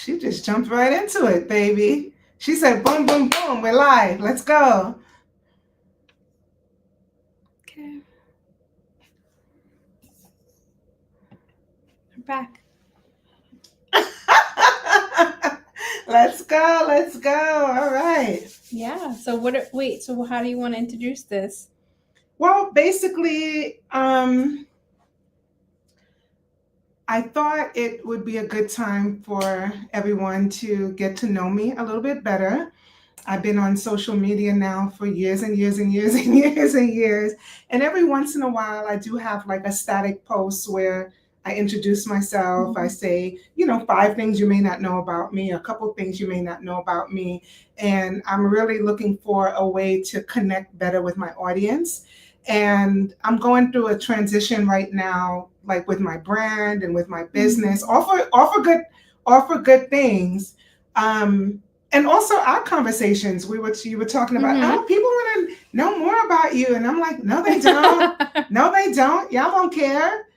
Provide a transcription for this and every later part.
She just jumped right into it, baby. She said, boom, boom, boom, we're live. Let's go. Okay. I'm back. Let's go. Let's go. All right. Yeah. So so how do you want to introduce this? Well, basically, I thought it would be a good time for everyone to get to know me a little bit better. I've been on social media now for years and years and years and years and years. And every once in a while, I do have like a static post where I introduce myself. I say, 5 things you may not know about me, a couple things you may not know about me. And I'm really looking for a way to connect better with my audience. And I'm going through a transition right now, like with my brand and with my business. Offer good things. And also our conversations, you were talking about, oh, people want to know more about you. And I'm like, no, they don't. No, they don't. Y'all don't care.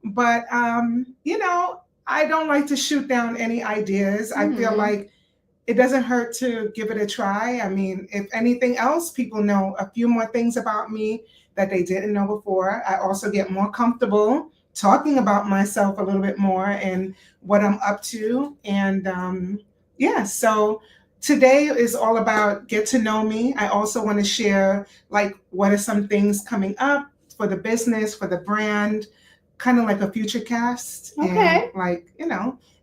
But, I don't like to shoot down any ideas. I feel like it doesn't hurt to give it a try. I mean, if anything else, people know a few more things about me that they didn't know before. I also get more comfortable talking about myself a little bit more and what I'm up to. And so today is all about get to know me. I also want to share like what are some things coming up for the business, for the brand, kind of like a future cast. Okay. And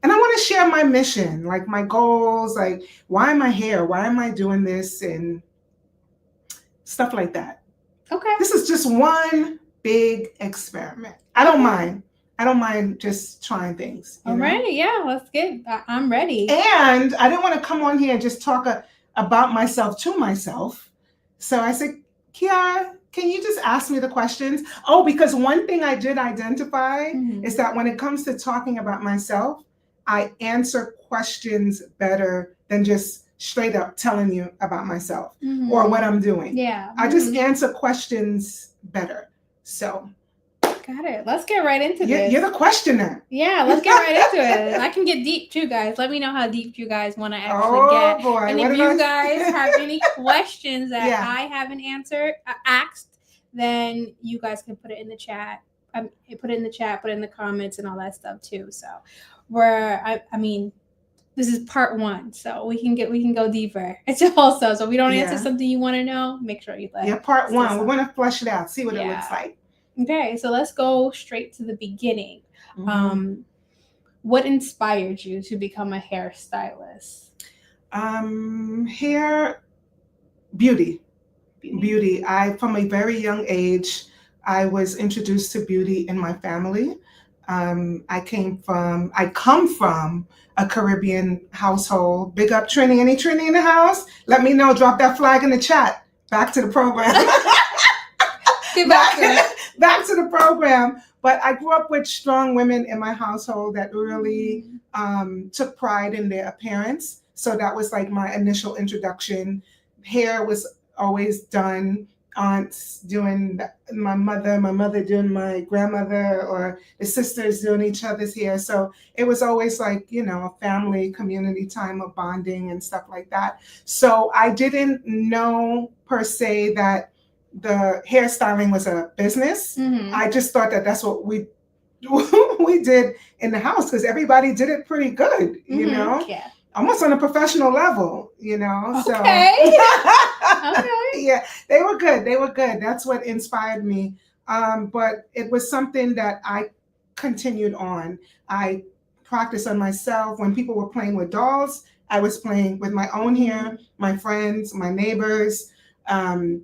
and I want to share my mission, like my goals, like why am I here? Why am I doing this? And stuff like that. Okay. This is just one big experiment. I don't mind just trying things. All right. Yeah, let's get. I'm ready. And I didn't want to come on here and just talk about myself to myself. So I said, Kiara, can you just ask me the questions? Oh, because one thing I did identify is that when it comes to talking about myself, I answer questions better than just straight up telling you about myself or what I'm doing. Yeah. I just answer questions better. So. Got it. Let's get right into this. You're the questioner. Yeah, let's get right into it. I can get deep too, guys. Let me know how deep you guys want to actually get. Boy. And if you guys have any questions that I haven't asked, then you guys can put it in the chat. Put it in the comments and all that stuff too. So this is part 1, so we can go deeper. It's also, so we don't answer something you want to know, make sure you let. Yeah, part 1. We want to flesh it out, see what it looks like. Okay, so let's go straight to the beginning. What inspired you to become a hairstylist? Beauty. From a very young age, I was introduced to beauty in my family. I come from a Caribbean household. Big up Trini. Any Trini in the house? Let me know. Drop that flag in the chat. Back to the program. Back to the program. But I grew up with strong women in my household that really took pride in their appearance. So that was like my initial introduction. Hair was always done. Aunts doing my mother doing my grandmother, or the sisters doing each other's hair. So it was always like, a family community time of bonding and stuff like that. So I didn't know per se that the hairstyling was a business. I just thought that that's what we did in the house because everybody did it pretty good, Yeah. Almost on a professional level, Okay. So Okay. Yeah, they were good. That's what inspired me. But it was something that I continued on. I practiced on myself. When people were playing with dolls, I was playing with my own hair, my friends, my neighbors. And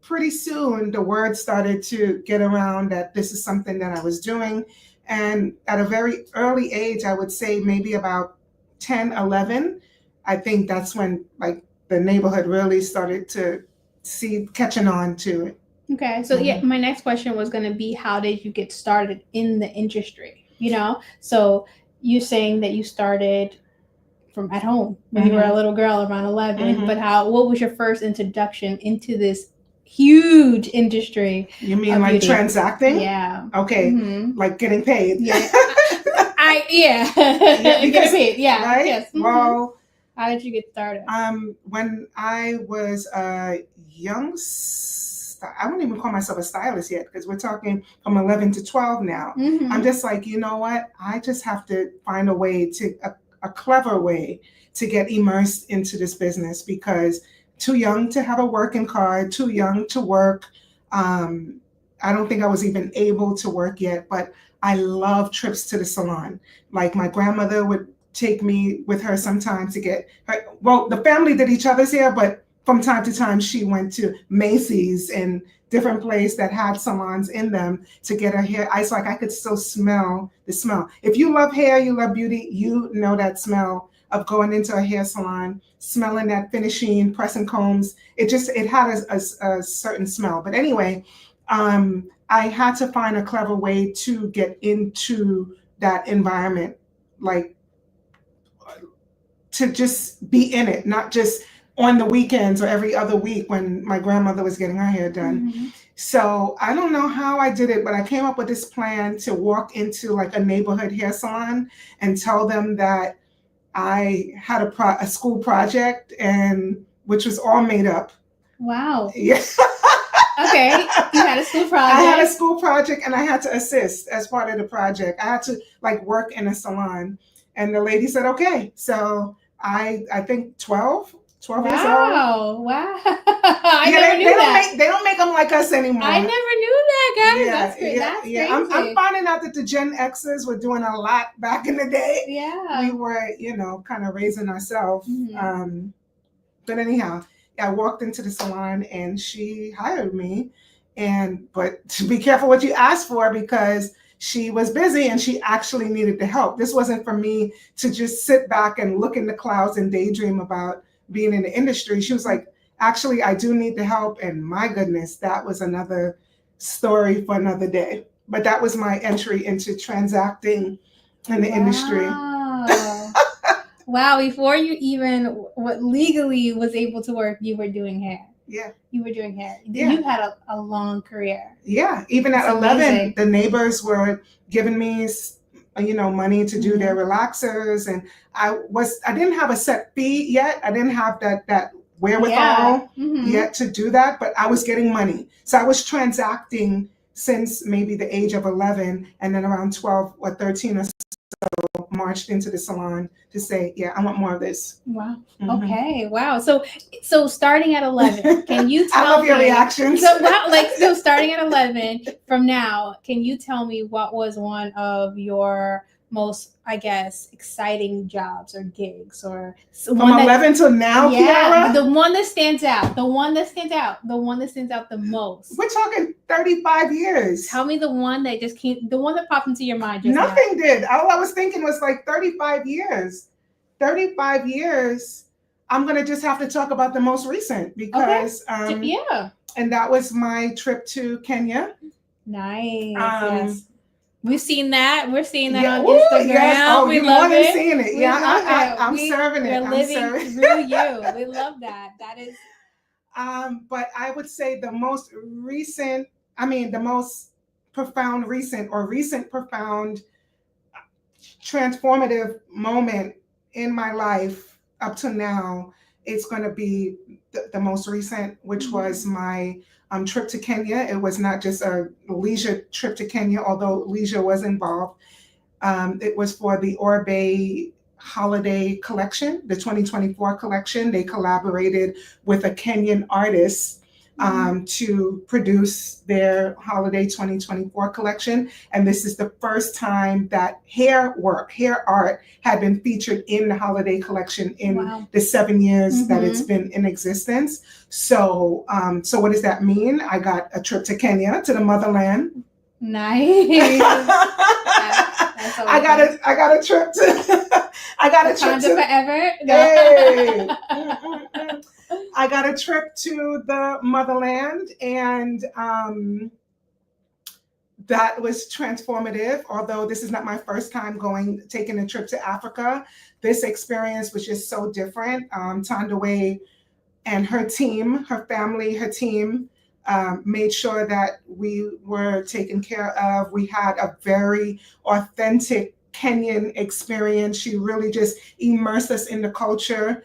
pretty soon the word started to get around that this is something that I was doing. And at a very early age, I would say maybe about 10, 11, I think that's when like the neighborhood really started to catching on to it. Okay. So my next question was going to be, how did you get started in the industry? So you're saying that you started from at home when you were a little girl around 11, but what was your first introduction into this huge industry? You mean like beauty? transacting? Yeah. Okay. Like getting paid. Yeah. I Yeah. because right. Yes. Well, how did you get started? When I was a young, I wouldn't even call myself a stylist yet because we're talking from 11 to 12 now. I'm just like, you know what? I just have to find a way a clever way to get immersed into this business because too young to have a working card, too young to work. I don't think I was even able to work yet, but I love trips to the salon. Like my grandmother would take me with her sometimes to get her, well, the family did each other's hair, but from time to time she went to Macy's and different places that had salons in them to get her hair. I was like, I could still smell the smell. If you love hair, you love beauty, you know that smell of going into a hair salon, smelling that finishing, pressing combs. It had a certain smell. But anyway, I had to find a clever way to get into that environment, like to just be in it, not just on the weekends or every other week when my grandmother was getting her hair done. So I don't know how I did it, but I came up with this plan to walk into like a neighborhood hair salon and tell them that I had a school project and which was all made up. Wow. Yeah. Okay, you had a school project. I had a school project and I had to assist as part of the project. I had to like work in a salon and the lady said, okay. So I think 12 years old. Wow. I never knew that. They don't make them like us anymore. I never knew that, guys. That's great. That's crazy. I'm finding out that the Gen X's were doing a lot back in the day. Yeah. We were, kind of raising ourselves. But anyhow, I walked into the salon and she hired me. But to be careful what you ask for because she was busy and she actually needed the help. This wasn't for me to just sit back and look in the clouds and daydream about being in the industry. She was like, actually, I do need the help. And my goodness, that was another story for another day. But that was my entry into transacting in the industry. Wow, before you even legally was able to work, you were doing hair. Yeah. You were doing hair. Yeah. You had a long career. Yeah. Even at 11, the neighbors were giving me, money to do their relaxers. And I didn't have a set fee yet. I didn't have that wherewithal yet to do that, but I was getting money. So I was transacting since maybe the age of 11 and then around 12 or 13 or so marched into the salon to say, yeah, I want more of this. Wow. Okay. Wow. So starting at 11, can you tell me? I love your reactions. So starting at 11 from now, can you tell me what was one of your most, I guess, exciting jobs or gigs or from 11 till now? Yeah, Kiara? The one that stands out. The one that stands out the most. We're talking 35 years. Tell me the one that just came, the one that popped into your mind. Just Nothing did. All I was thinking was like 35 years. 35 years. I'm gonna just have to talk about the most recent because and that was my trip to Kenya. Nice. Yes. We've seen that. We're seeing that on Instagram. Yes. Oh, we love more it. than seeing it. I'm serving it. We're living through you. We love that. That is. But I would say the most profound profound transformative moment in my life up to now, it's going to be the most recent, which was my trip to Kenya. It was not just a leisure trip to Kenya, although leisure was involved. It was for the Orbe holiday collection, the 2024 collection. They collaborated with a Kenyan artist to produce their holiday 2024 collection. And this is the first time that hair art had been featured in the holiday collection in the 7 years that it's been in existence. So what does that mean? I got a trip to Kenya, to the motherland. Nice. I got a trip to forever. Hey. I got a trip to the motherland, and that was transformative. Although this is not my first time taking a trip to Africa, this experience was just so different. Tandaway and her team, her family, her team made sure that we were taken care of. We had a very authentic Kenyan experience. She really just immersed us in the culture.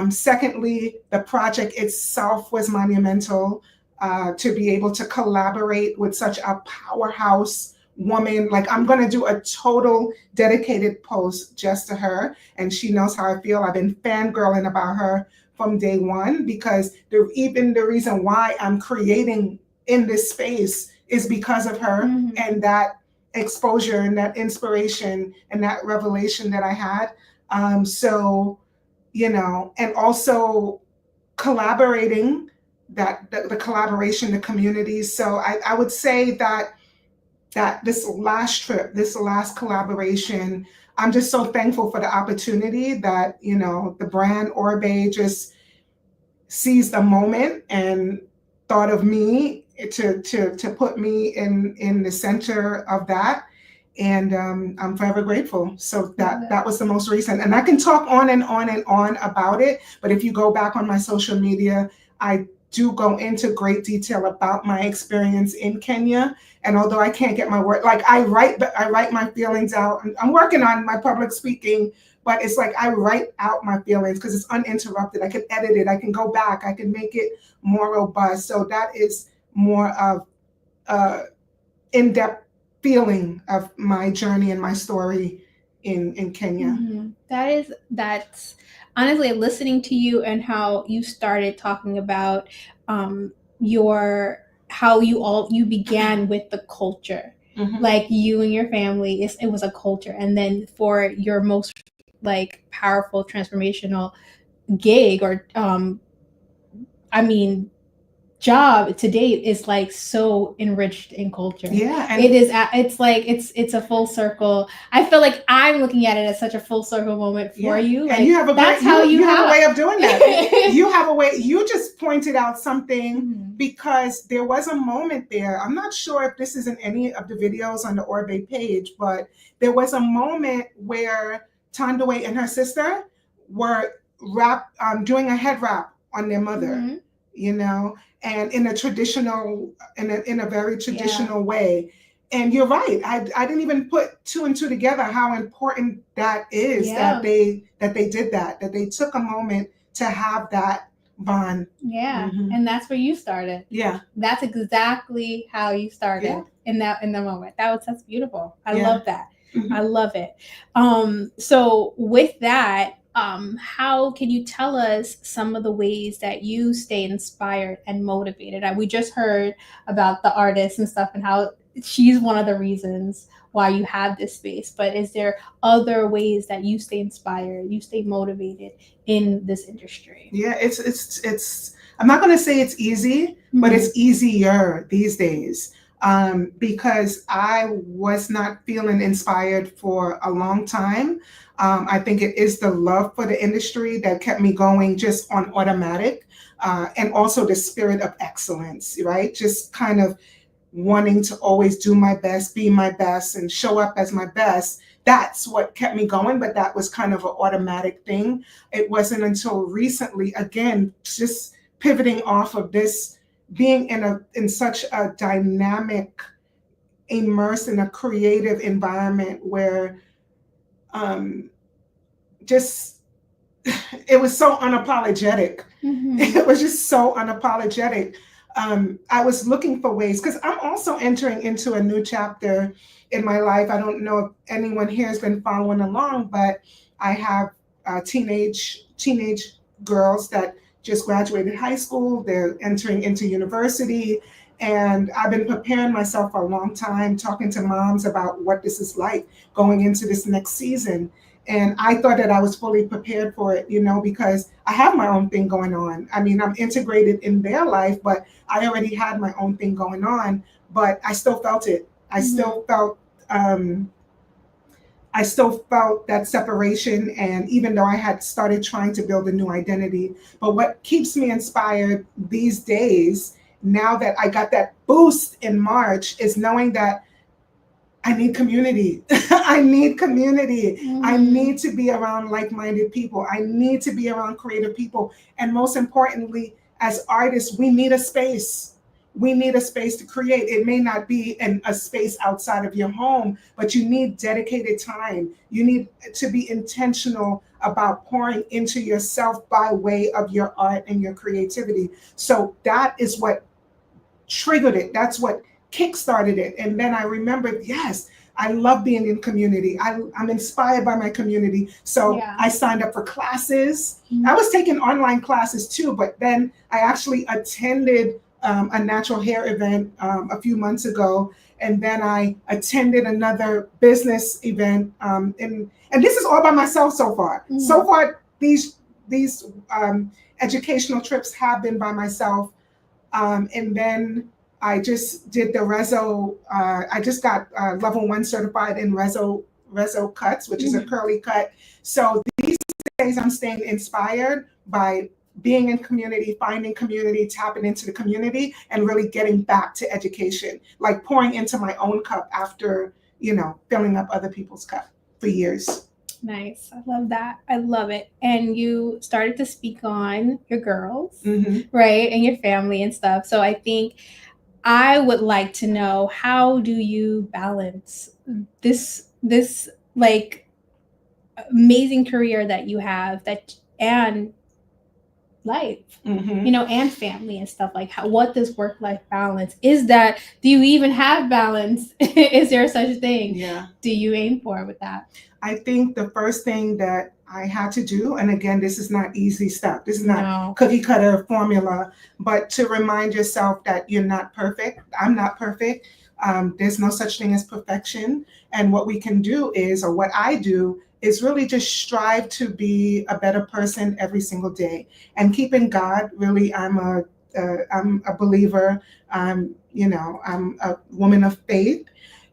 Secondly, the project itself was monumental. To be able to collaborate with such a powerhouse woman. Like, I'm going to do a total dedicated post just to her, and she knows how I feel. I've been fangirling about her from day one, because even the reason why I'm creating in this space is because of her, and that exposure and that inspiration and that revelation that I had. So, and also collaborating, that the collaboration, the communities. So I would say that this last trip, this last collaboration, I'm just so thankful for the opportunity that, the brand Orbe just seized a moment and thought of me to put me in the center of that. And I'm forever grateful. So that was the most recent. And I can talk on and on and on about it. But if you go back on my social media, I do go into great detail about my experience in Kenya. And although I can't get my word, like I write my feelings out. I'm working on my public speaking, but it's like I write out my feelings because it's uninterrupted. I can edit it. I can go back. I can make it more robust. So that is more of in-depth feeling of my journey and my story in Kenya. That's honestly, listening to you and how you started talking about how you began with the culture. Like you and your family, it was a culture, and then for your most like powerful transformational gig or job to date is like so enriched in culture. Yeah, it is. It's like it's a full circle. I feel like I'm looking at it as such a full circle moment for you. Like, and you have a that's great, how you have have a way of doing that. You have a way. You just pointed out something because there was a moment there. I'm not sure if this is in any of the videos on the Orbe page, but there was a moment where Tandaway and her sister were doing a head wrap on their mother. And in a very traditional way. And you're right. I didn't even put two and two together how important that is, that they did that they took a moment to have that bond. And that's where you started. That's exactly how you started in the moment. That's beautiful. I love that. I love it. So with that, how can you tell us some of the ways that you stay inspired and motivated? We just heard about the artist and stuff and how she's one of the reasons why you have this space, but is there other ways that you stay inspired, you stay motivated in this industry? It's I'm not going to say it's easy, but it's easier these days. Because I was not feeling inspired for a long time. I think it is the love for the industry that kept me going just on automatic, and also the spirit of excellence, right? Just kind of wanting to always do my best, be my best, and show up as my best. That's what kept me going, but that was kind of an automatic thing. It wasn't until recently, again, just pivoting off of this, being in such a dynamic, immersed in a creative environment where just it was so unapologetic. It was just so unapologetic. I was looking for ways, because I'm also entering into a new chapter in my life. I don't know if anyone here has been following along, but I have teenage girls that just graduated high school. They're entering into university. And I've been preparing myself for a long time, talking to moms about what this is like going into this next season. And I thought that I was fully prepared for it, because I have my own thing going on. I mean, I'm integrated in their life, but I already had my own thing going on, but I still felt it. I still felt that separation. And even though I had started trying to build a new identity, but what keeps me inspired these days, now that I got that boost in March, is knowing that I need community. I need community. I need to be around like-minded people. I need to be around creative people. And most importantly, as artists, we need a space. we need a space to create. It may not be a space outside of your home, but you need dedicated time. You need to be intentional about pouring into yourself by way of your art and your creativity. So that is what triggered it. That's what kickstarted it. And then I remembered, yes, I love being in community. I'm inspired by my community. So Yeah. I signed up for classes. Mhm. I was taking online classes too, but then I actually attended a natural hair event a few months ago. And then I attended another business event. And this is all by myself so far. Mhm. So far, these educational trips have been by myself. And then I just did the Rezo. I just got level 1 certified in Rezo cuts, which is a curly cut. So these days I'm staying inspired by being in community, finding community, tapping into the community, and really getting back to education, like pouring into my own cup after, filling up other people's cup for years. Nice. I love that. I love it. And you started to speak on your girls, right? And your family and stuff. So I think I would like to know, how do you balance this like amazing career that you have and life, and family and stuff, like what this work-life balance is? That, do you even have balance? Is there such a thing? Yeah. Do you aim for with that? I think the first thing that I had to do, and again, this is not easy stuff. This is not cookie cutter formula, but to remind yourself that you're not perfect. I'm not perfect. There's no such thing as perfection. And what we can do is, or what I do, is really just strive to be a better person every single day. And keeping God, really, I'm a believer. I'm a woman of faith.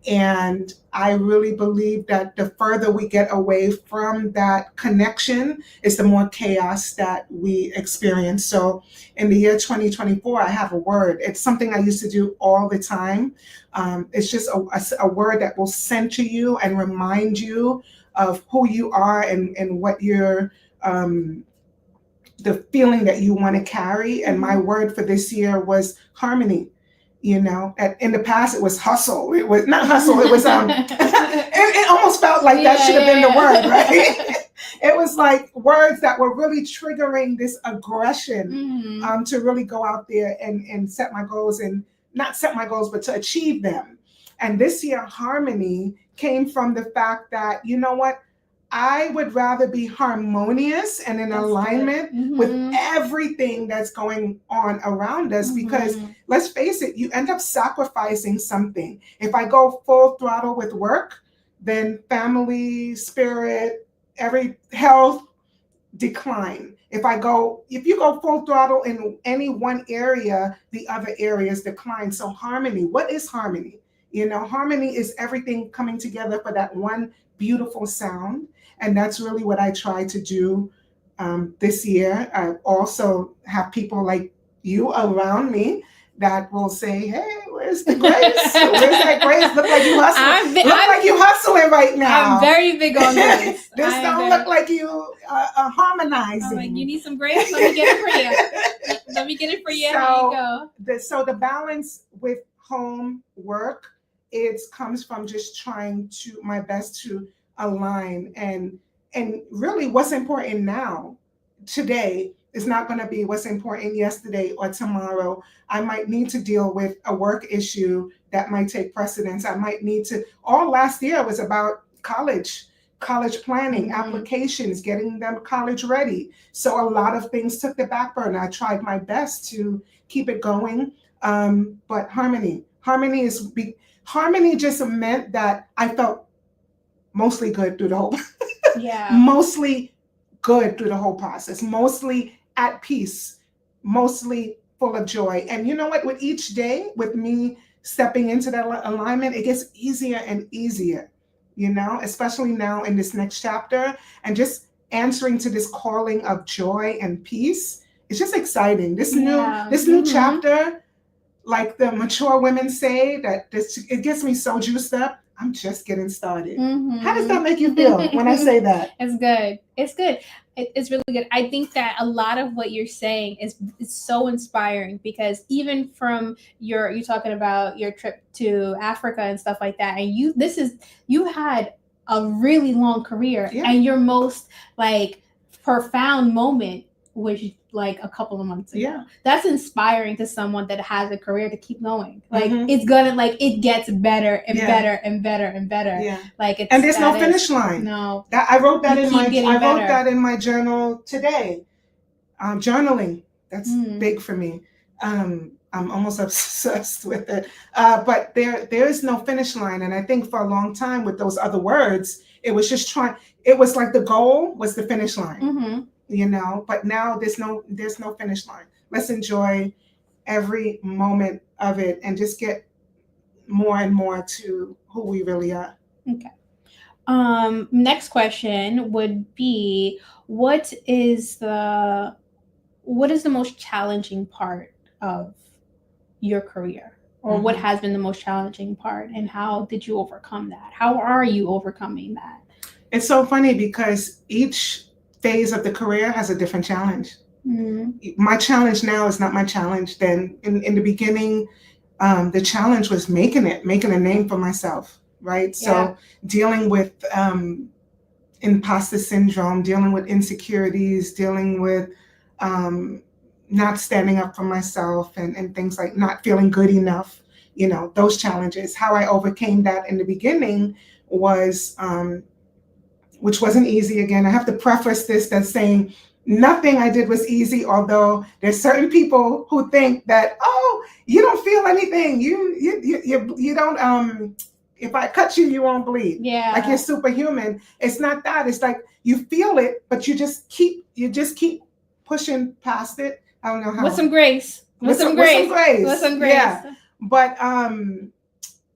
And I really believe that the further we get away from that connection is the more chaos that we experience. So in the year 2024, I have a word. It's something I used to do all the time. It's just a word that will center you and remind you of who you are and what you're, the feeling that you want to carry. And my word for this year was harmony. In the past, it was hustle. It was not hustle. It was it almost felt like that should have been the word, right? It was like words that were really triggering this aggression to really go out there and set my goals, and not set my goals, but to achieve them. And this year, harmony came from the fact that, you know what? I would rather be harmonious and in alignment with everything that's going on around us, because let's face it, you end up sacrificing something. If I go full throttle with work, then family, spirit, every health decline. If you go full throttle in any one area, the other areas decline. So harmony, what is harmony? Harmony is everything coming together for that one beautiful sound. And that's really what I try to do this year. I also have people like you around me that will say, "Hey, where's the grace? Where's that grace? Look like you hustling. Like you hustling right now. I'm very big on grace. This don't look like you harmonizing. I'm like, you need some grace? Let me get it for you. Let me get it for you. Here you go." So the balance with home work, it comes from just trying my best to align, and really what's important now, today, is not going to be what's important yesterday or tomorrow. I might need to deal with a work issue that might take precedence. I might need to, all last year was about college planning, applications, getting them college ready. So a lot of things took the back burner. I tried my best to keep it going. But harmony just meant that I felt mostly good through the whole mostly good through the whole process, mostly at peace, mostly full of joy. And you know what? With each day, with me stepping into that alignment, it gets easier and easier, especially now in this next chapter, and just answering to this calling of joy and peace. It's just exciting. This new chapter, like the mature women say, it gets me so juiced up. I'm just getting started. How does that make you feel when I say that? It's good. It's good. It's really good. I think that a lot of what you're saying is so inspiring, because even from you talking about your trip to Africa and stuff like that, and you had a really long career, Yeah. and your most like profound moment was like a couple of months ago. Yeah. That's inspiring to someone that has a career to keep going. Like Mhm. it's gonna, like, it gets better and Yeah. better and better and better. Yeah. Like it's, And there's no that finish is- line. No. That I wrote that You keep getting I wrote better. that in my journal today. Journaling, that's big for me. I'm almost obsessed with it. But there is no finish line, and I think for a long time with those other words, it was just trying. It was like the goal was the finish line, you know. But now there's no finish line. Let's enjoy every moment of it and just get more and more to who we really are. Okay. Next question would be, what is the most challenging part of your career, or what has been the most challenging part, and how did you overcome that? How are you overcoming that? It's so funny because each phase of the career has a different challenge. My challenge now is not my challenge then. In the beginning, the challenge was making a name for myself, right? So dealing with imposter syndrome, dealing with insecurities, dealing with not standing up for myself, and things like not feeling good enough, you know, those challenges. How I overcame that in the beginning was, which wasn't easy. Again, I have to preface this that saying nothing I did was easy, although there's certain people who think that, oh, you don't feel anything. You don't, if I cut you, you won't bleed. Yeah. Like you're superhuman. It's not that. It's like you feel it, but you just keep pushing past it. I don't know how. With some grace. With some grace. Yeah. But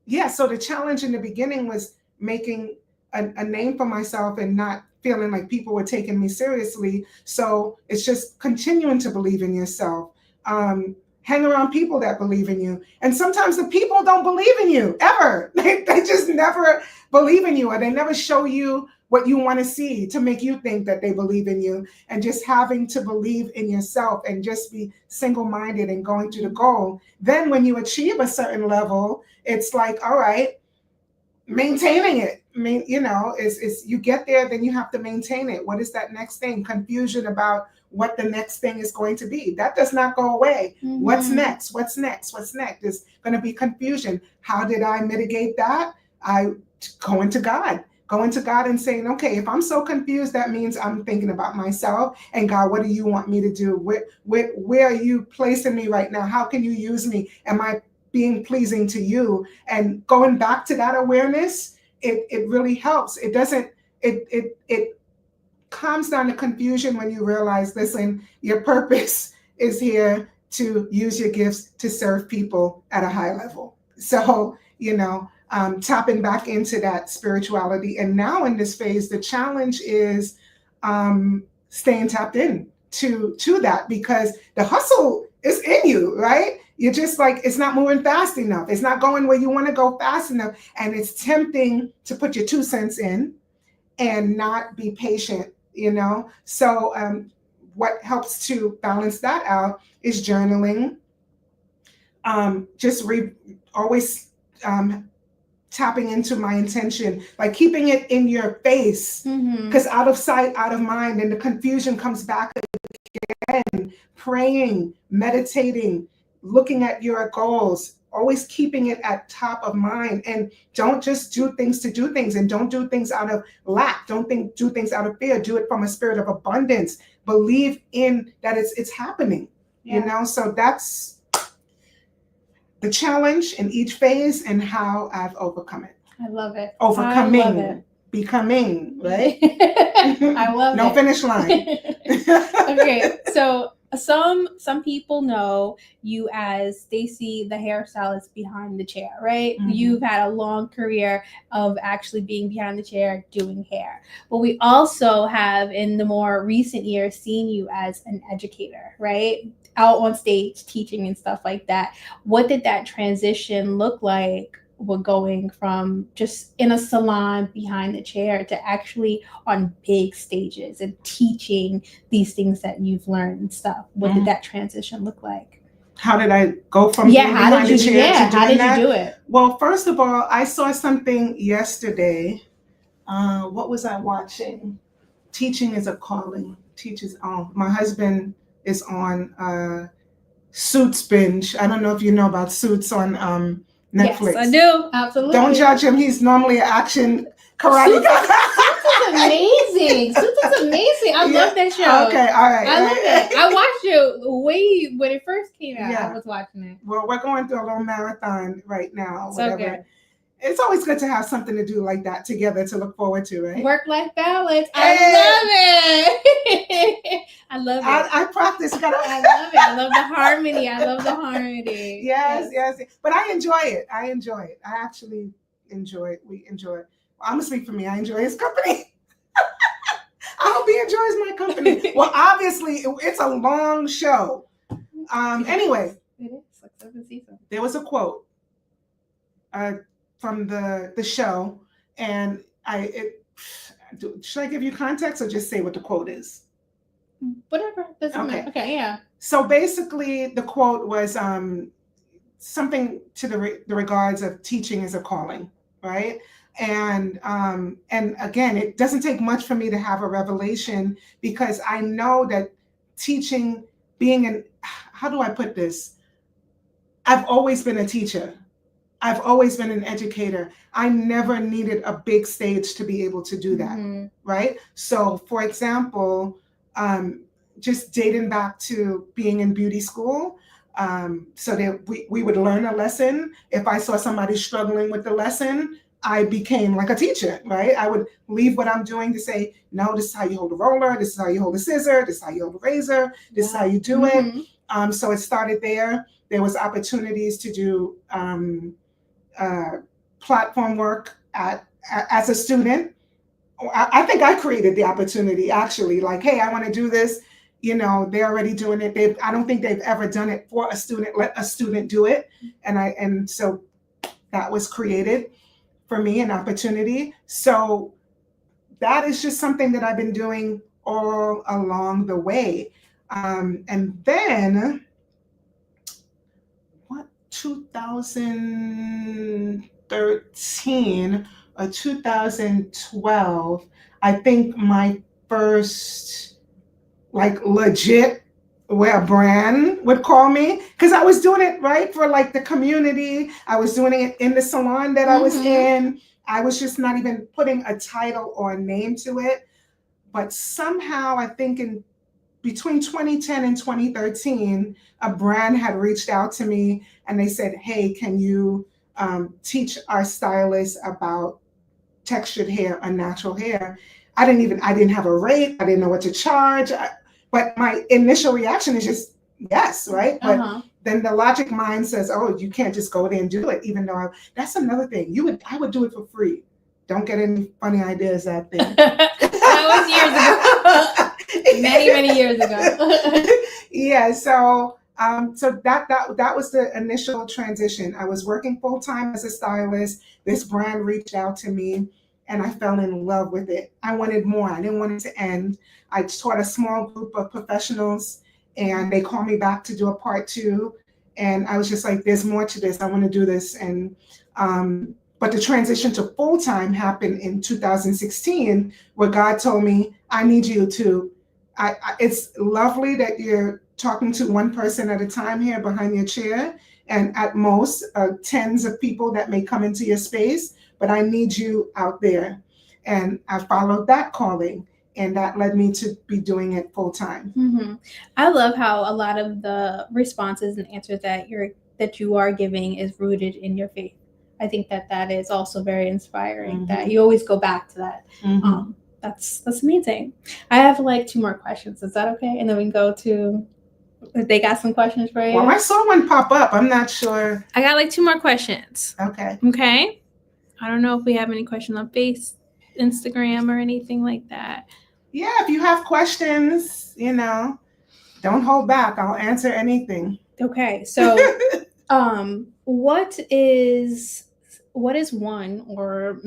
yeah, so the challenge in the beginning was making a name for myself and not feeling like people were taking me seriously. So it's just continuing to believe in yourself. Hang around people that believe in you. And sometimes the people don't believe in you ever. They just never believe in you, or they never show you what you want to see to make you think that they believe in you. And just having to believe in yourself and just be single-minded and going to the goal. Then when you achieve a certain level, it's like, all right, maintaining it. I mean, you know, is you get there, then you have to maintain it. What is that next thing? Confusion about what the next thing is going to be. That does not go away. What's next? What's next? What's next? There's going to be confusion. How did I mitigate that? I go into God. Go into God and saying, okay, if I'm so confused, that means I'm thinking about myself. And God, what do you want me to do? Where are you placing me right now? How can you use me? Am I being pleasing to you? And going back to that awareness, it really helps. It calms down the confusion when you realize, listen, your purpose is here to use your gifts to serve people at a high level. So, you know, tapping back into that spirituality. And now in this phase, the challenge is staying tapped in to that, because the hustle is in you, right? You're just like, it's not moving fast enough. It's not going where you want to go fast enough. And it's tempting to put your 2 cents in and not be patient, you know? So what helps to balance that out is journaling. Always tapping into my intention, like keeping it in your face, because out of sight, out of mind, and the confusion comes back again. Praying, meditating, looking at your goals, always keeping it at top of mind. And don't just do things to do things, and don't do things out of lack. Don't do things out of fear. Do it from a spirit of abundance. Believe in that it's happening, you know? So that's the challenge in each phase and how I've overcome it. I love it. Overcoming, I love it. Becoming, right? I love it. No finish line. Okay, so some people know you as Stacey, the hairstylist behind the chair, right? You've had a long career of actually being behind the chair doing hair. But we also have, in the more recent years, seen you as an educator, right? Out on stage teaching and stuff like that. What did that transition look like were going from just in a salon behind the chair to actually on big stages and teaching these things that you've learned and stuff? What did that transition look like? How did I go from being behind the chair to doing how did that? you do it? Well, first of all, I saw something yesterday. What was I watching? Teaching is a calling. Teachers. Oh, my husband is on Suits binge. I don't know if you know about Suits on Netflix. Yes, I do. Absolutely. Don't judge him. He's normally an action karate guy. Suits is amazing. Suits is amazing. I love that show. Okay, all right. I love it. I watched it way when it first came out. Yeah. I was watching it. Well, we're going through a little marathon right now. So whatever. good. It's always good to have something to do like that together to look forward to, right? Work-life balance. I love it. I love it. I practice. I love it. I love the harmony. I love the harmony. Yes. But I enjoy it. I actually enjoy it. We enjoy it. Well, I'm going to speak for me. I enjoy his company. I hope he enjoys my company. Well, obviously, it's a long show. Anyway. It is. Like 7 seasons. There was a quote from the show, and should I give you context or just say what the quote is? Whatever. Doesn't matter. Okay, yeah. So basically, the quote was something to the regards of teaching is a calling, right? And again, it doesn't take much for me to have a revelation, because I know that teaching, how do I put this? I've always been a teacher. I've always been an educator. I never needed a big stage to be able to do that, right? So, for example, just dating back to being in beauty school, so that we would learn a lesson. If I saw somebody struggling with the lesson, I became like a teacher, right? I would leave what I'm doing to say, no, this is how you hold a roller, this is how you hold a scissor, this is how you hold a razor, this is how you do it. So it started there. There was opportunities to do platform work as a student. I think I created the opportunity, actually, like, hey, I want to do this. They're already doing it. I don't think they've ever done it for a student. Let a student do it. And so that was created for me, an opportunity. So that is just something that I've been doing all along the way. And then 2013 or 2012, I think my first legit where a brand would call me, because I was doing it right for the community. I was doing it in the salon that I was in. I was just not even putting a title or a name to it. But somehow, I think between 2010 and 2013, a brand had reached out to me and they said, hey, can you teach our stylists about textured hair and natural hair? I didn't have a rate. I didn't know what to charge. But my initial reaction is just yes, right? But then the logic mind says, oh, you can't just go there and do it, even though that's another thing. I would do it for free. Don't get any funny ideas out there. That was years ago. many years ago. Yeah, so that was the initial transition. I was working full time as a stylist. This brand reached out to me, and I fell in love with it. I wanted more. I didn't want it to end. I taught a small group of professionals, and they called me back to do a part 2. And I was just like, there's more to this. I want to do this. And but the transition to full time happened in 2016, where God told me, I need you to. It's lovely that you're talking to one person at a time here behind your chair, and at most tens of people that may come into your space, but I need you out there. And I followed that calling, and that led me to be doing it full time. I love how a lot of the responses and answers that you are giving is rooted in your faith. I think that is also very inspiring, that you always go back to that. That's amazing. I have 2 more questions. Is that okay? And then we can go to, if they got some questions for you. Well, I saw one pop up. I'm not sure. I got 2 more questions. Okay. I don't know if we have any questions on Instagram or anything like that. Yeah, if you have questions, don't hold back. I'll answer anything. Okay. So, what is what is one, or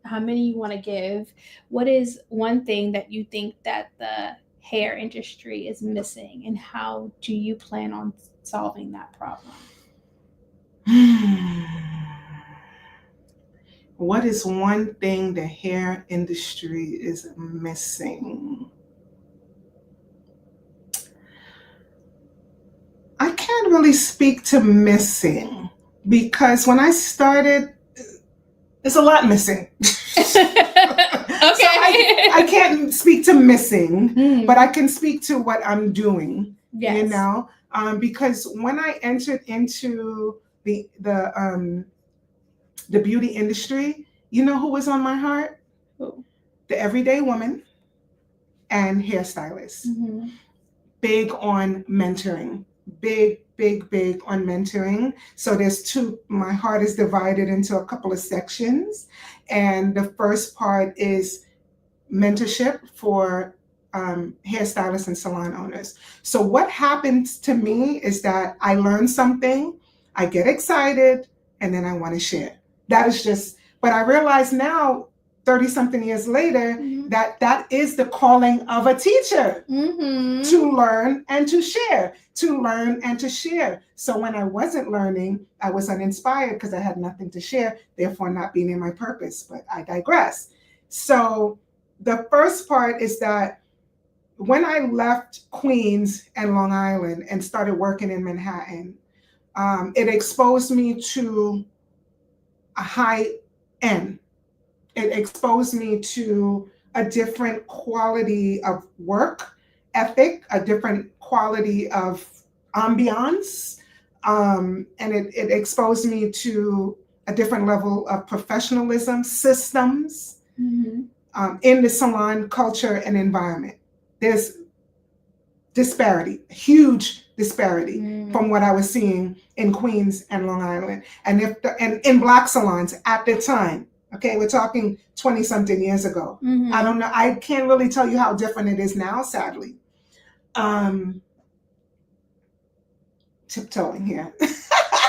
how many you want to give? What is one thing that you think that the hair industry is missing, and how do you plan on solving that problem? What is one thing the hair industry is missing? I can't really speak to missing, because when I started, there's a lot missing. Okay. So I can't speak to missing, but I can speak to what I'm doing. Yes. You know, because when I entered into the beauty industry, you know who was on my heart? Who? The everyday woman and hairstylists. Mm-hmm. Big on mentoring. Big on mentoring. So there's two, my heart is divided into a couple of sections. And the first part is mentorship for hairstylists and salon owners. So what happens to me is that I learn something, I get excited, and then I want to share. That is just, but I realize now, 30 something years later, that is the calling of a teacher, to learn and to share, to learn and to share. So when I wasn't learning, I was uninspired because I had nothing to share, therefore not being in my purpose, but I digress. So the first part is that when I left Queens and Long Island and started working in Manhattan, it exposed me to a high end. It exposed me to a different quality of work ethic, a different quality of ambiance, and it exposed me to a different level of professionalism, systems, in the salon culture and environment. There's disparity, huge disparity from what I was seeing in Queens and Long Island, and in Black salons at the time. Okay, we're talking 20 something years ago. I don't know. I can't really tell you how different it is now, sadly. Tiptoeing here.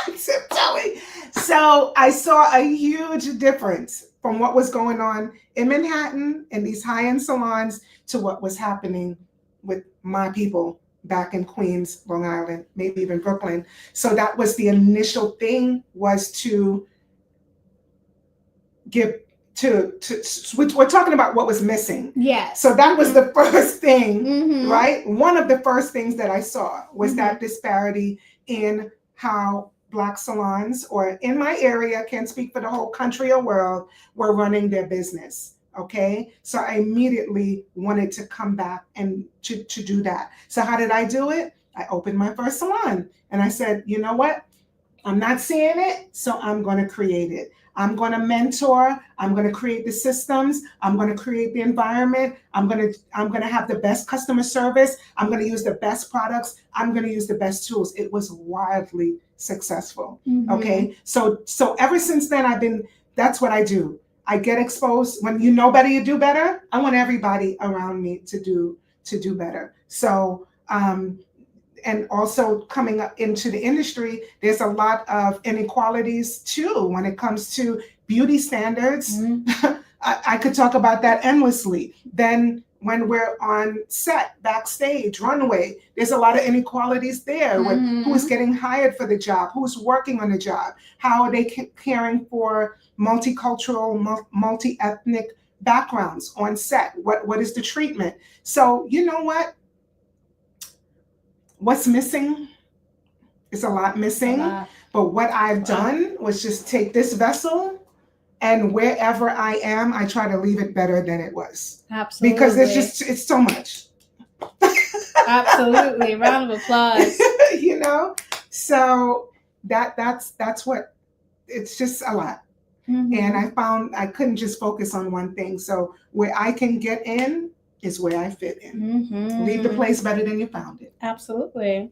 Tiptoeing. So I saw a huge difference from what was going on in Manhattan in these high-end salons to what was happening with my people back in Queens, Long Island, maybe even Brooklyn. So that was the initial thing, was to give to we're talking about what was missing. Yes. So that was the first thing, right? One of the first things that I saw was that disparity in how Black salons, or in my area, can't speak for the whole country or world, were running their business. Okay, so I immediately wanted to come back and to do that. So how did I do it? I opened my first salon and I said, you know what? I'm not seeing it, so I'm going to create it. I'm going to mentor. I'm going to create the systems. I'm going to create the environment. I'm going to have the best customer service. I'm going to use the best products. I'm going to use the best tools. It was wildly successful. Okay, so ever since then, that's what I do. I get exposed. When you know better, you do better. I want everybody around me to do better. So, and also coming up into the industry, there's a lot of inequalities too when it comes to beauty standards. I could talk about that endlessly. Then when we're on set, backstage, runway, there's a lot of inequalities there. With who's getting hired for the job, who's working on the job, how are they caring for multicultural, multi-ethnic backgrounds on set? What is the treatment? So you know what? What's missing is a lot missing. But what I've done was just take this vessel, and wherever I am, I try to leave it better than it was. Absolutely. Because it's so much. Absolutely. Round of applause. You know? So that's what, it's just a lot. And I found I couldn't just focus on one thing. So where I can get in is where I fit in. Leave the place better than you found it. Absolutely.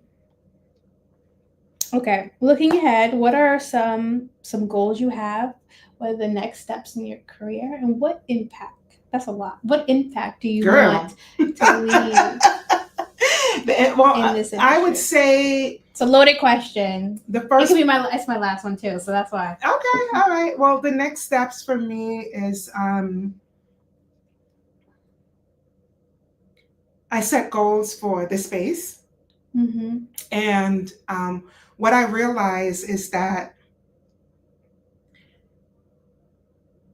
Okay. Looking ahead, what are some goals you have? What are the next steps in your career? And what impact? That's a lot. What impact do you want to leave in this industry? I would say It's a loaded question. The It first, can be it's my last one too, so that's why. okay, all right. Well, the next steps for me is I set goals for the space. Mm-hmm. And what I realize is that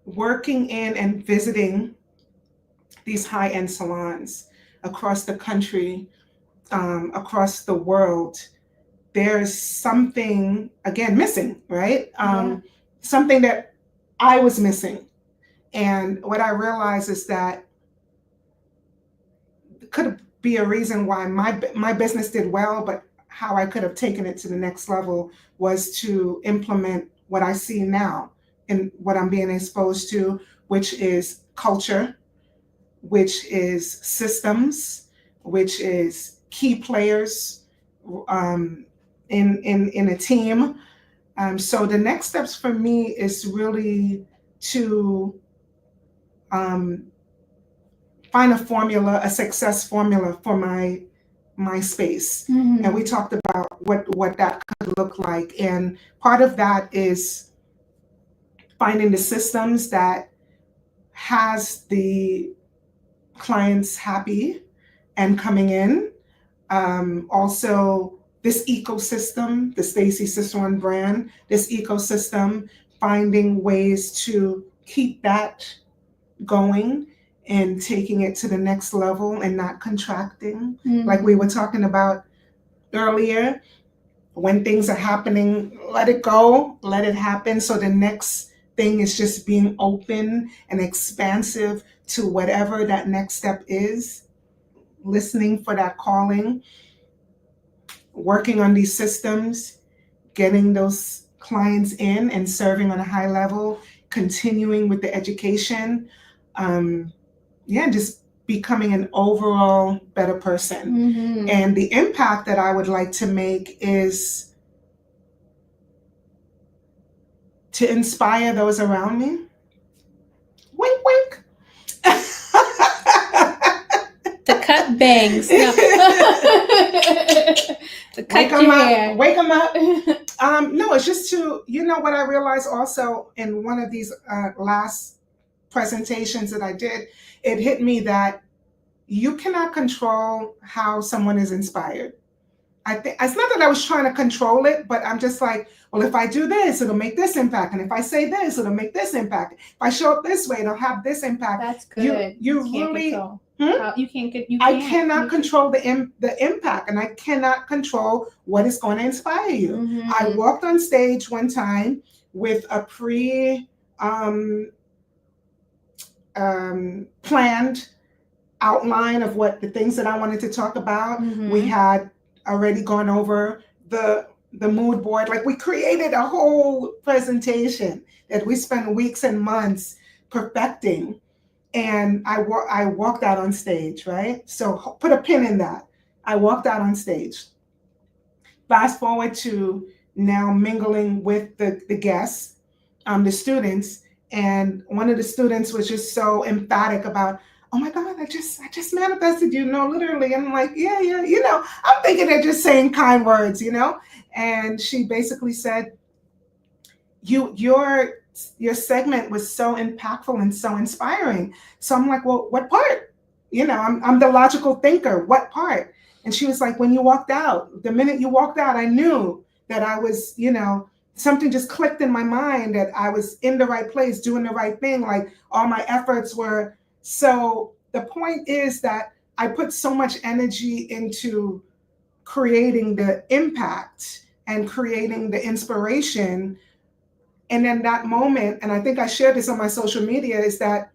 working in and visiting these high-end salons across the country, across the world, there's something, again, missing, right? Something that I was missing. And what I realized is that it could be a reason why my business did well, but how I could have taken it to the next level was to implement what I see now and what I'm being exposed to, which is culture, which is systems, which is key players in a team. So the next steps for me is really to find a formula, a success formula for my space. Mm-hmm. And we talked about what that could look like. And part of that is finding the systems that has the clients happy and coming in. Also, this ecosystem, the Stacey Ciceron brand, this ecosystem, finding ways to keep that going and taking it to the next level and not contracting. Mm-hmm. Like we were talking about earlier, when things are happening, let it go, let it happen. So the next thing is just being open and expansive to whatever that next step is, listening for that calling, working on these systems, getting those clients in and serving on a high level, continuing with the education. Just becoming an overall better person. Mm-hmm. And the impact that I would like to make is to inspire those around me. Wink, wink. To cut bangs. No. To cut your hair. Wake them up. No, it's just to, what I realized also in one of these last presentations that I did, it hit me that you cannot control how someone is inspired. I think it's not that I was trying to control it, but I'm just like, well, if I do this, it'll make this impact. And if I say this, it'll make this impact. If I show up this way, it'll have this impact. That's good. You really, you can't. I cannot control the impact, and I cannot control what is going to inspire you. Mm-hmm. I walked on stage one time with a planned outline of what the things that I wanted to talk about. Mm-hmm. We had already gone over the mood board. Like, we created a whole presentation that we spent weeks and months perfecting. And I walked out on stage, right? So put a pin in that. I walked out on stage. Fast forward to now mingling with the guests, the students. And one of the students was just so emphatic about, oh my God, I just manifested you, literally. And I'm like, yeah, I'm thinking they're just saying kind words, And she basically said, your segment was so impactful and so inspiring. So I'm like, well, what part? I'm the logical thinker. What part? And she was like, when you walked out, the minute you walked out, I knew that I was, something just clicked in my mind, that I was in the right place, doing the right thing. Like, all my efforts were. So the point is that I put so much energy into creating the impact and creating the inspiration. And then that moment, and I think I shared this on my social media, is that,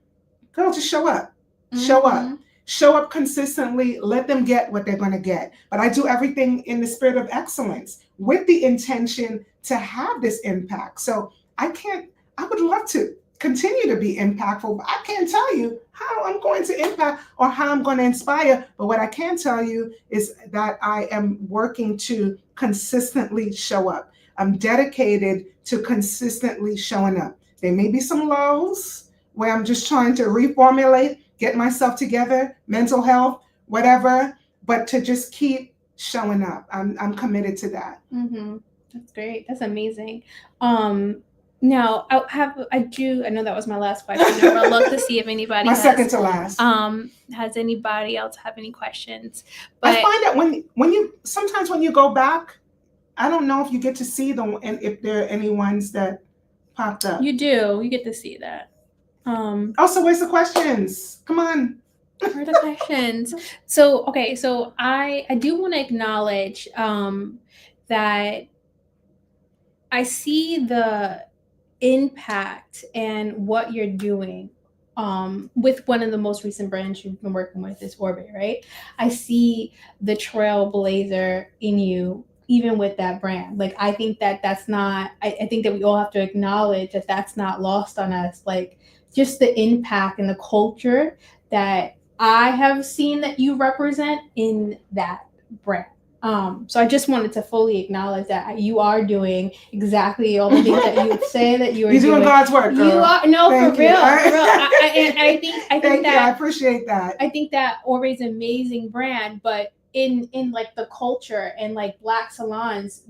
girl, just show up. Mm-hmm. Show up consistently. Let them get what they're going to get. But I do everything in the spirit of excellence with the intention to have this impact. So I would love to continue to be impactful, but I can't tell you how I'm going to impact or how I'm going to inspire. But what I can tell you is that I am working to consistently show up. I'm dedicated to consistently showing up. There may be some lows where I'm just trying to reformulate, get myself together, mental health, whatever, but to just keep showing up. I'm committed to that. Mm-hmm. That's great. That's amazing. Now I know that was my last question. I would love to see if anybody My second to last. Has anybody else have any questions? But I find that when you sometimes when you go back, I don't know if you get to see them and if there are any ones that popped up. You do. You get to see that. So where's the questions? Come on. Where are the questions? So okay, so I do want to acknowledge that I see the impact and what you're doing with one of the most recent brands you've been working with is Orbit, right? I see the trailblazer in you, even with that brand. Like, I think that that's not, I think that we all have to acknowledge that that's not lost on us. Like, just the impact and the culture that I have seen that you represent in that brand. So I just wanted to fully acknowledge that you are doing exactly all the things that you say that you are You're doing God's work, girl. You are for real, for real. I think Thank that you. I appreciate that. I think that Orbit's an amazing brand, but in like the culture and like Black salons,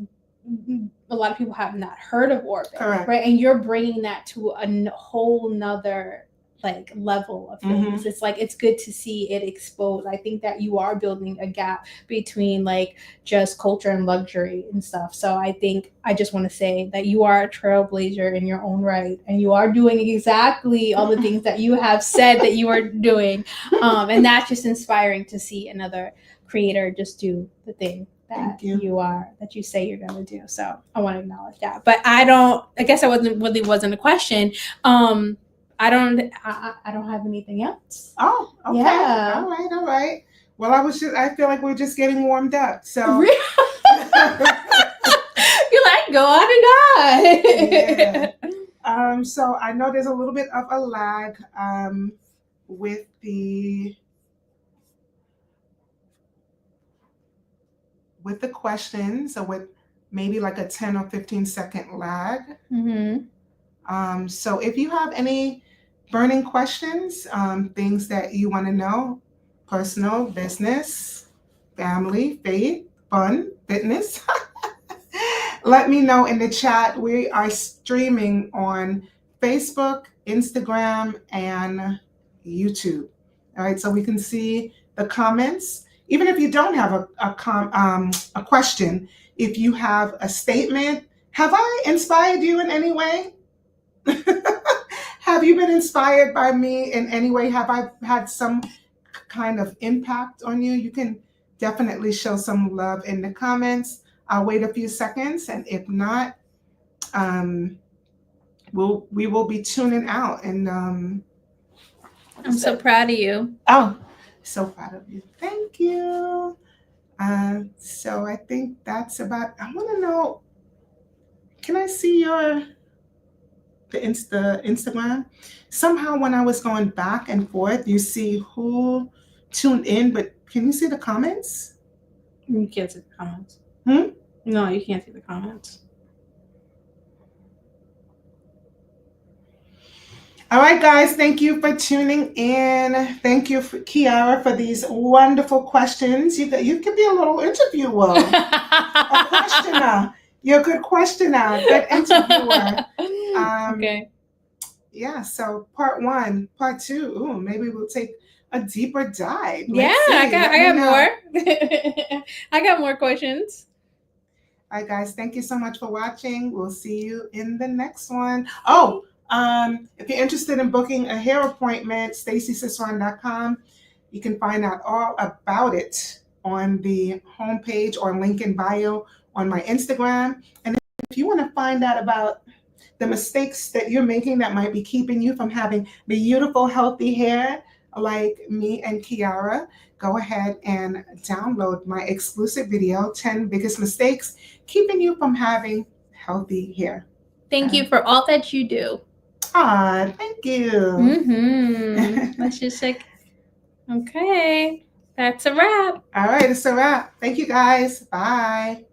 a lot of people have not heard of Orbit, correct, right? And you're bringing that to a whole nother like level of things. It's like it's good to see it exposed. I think that you are building a gap between like just culture and luxury and stuff. So I think I just want to say that you are a trailblazer in your own right, and you are doing exactly all the things that you have said that you are doing, and that's just inspiring to see another creator just do the thing that you say you're going to do. So I want to acknowledge that. But I guess I wasn't a question. I don't have anything else. Oh, okay. Yeah. All right. Well, I feel like we're just getting warmed up. So you like go on and on. Yeah. So I know there's a little bit of a lag with the questions, so with maybe like a 10 or 15-second lag. So if you have any burning questions, things that you want to know, personal, business, family, faith, fun, fitness, let me know in the chat. We are streaming on Facebook, Instagram, and YouTube. All right, so we can see the comments. Even if you don't have a question, if you have a statement, have I inspired you in any way? Have you been inspired by me in any way? Have I had some kind of impact on you? You can definitely show some love in the comments. I'll wait a few seconds, and if not, we will be tuning out. And I'm so proud of you. Oh, so proud of you. Thank you. So I think that's about. I want to know. Can I see the Instagram? Somehow when I was going back and forth, you see who tuned in, but can you see the comments? You can't see the comments. No, you can't see the comments. All right, guys, thank you for tuning in. Thank you, Kiara, for these wonderful questions. You could be a little interviewer, a questioner. You're a good questioner, good interviewer. Okay. Yeah, so part 1, part 2, ooh, maybe we'll take a deeper dive. I got more. I got more questions. All right, guys, thank you so much for watching. We'll see you in the next one. Oh, if you're interested in booking a hair appointment, StaceyCiceron.com. You can find out all about it on the homepage or link in bio on my Instagram. And if you want to find out about the mistakes that you're making that might be keeping you from having beautiful, healthy hair like me and Kiara, go ahead and download my exclusive video, 10 Biggest Mistakes Keeping You from Having Healthy Hair. Thank you for all that you do. Thank you. Let's just like, okay, that's a wrap. All right, it's a wrap. Thank you, guys. Bye.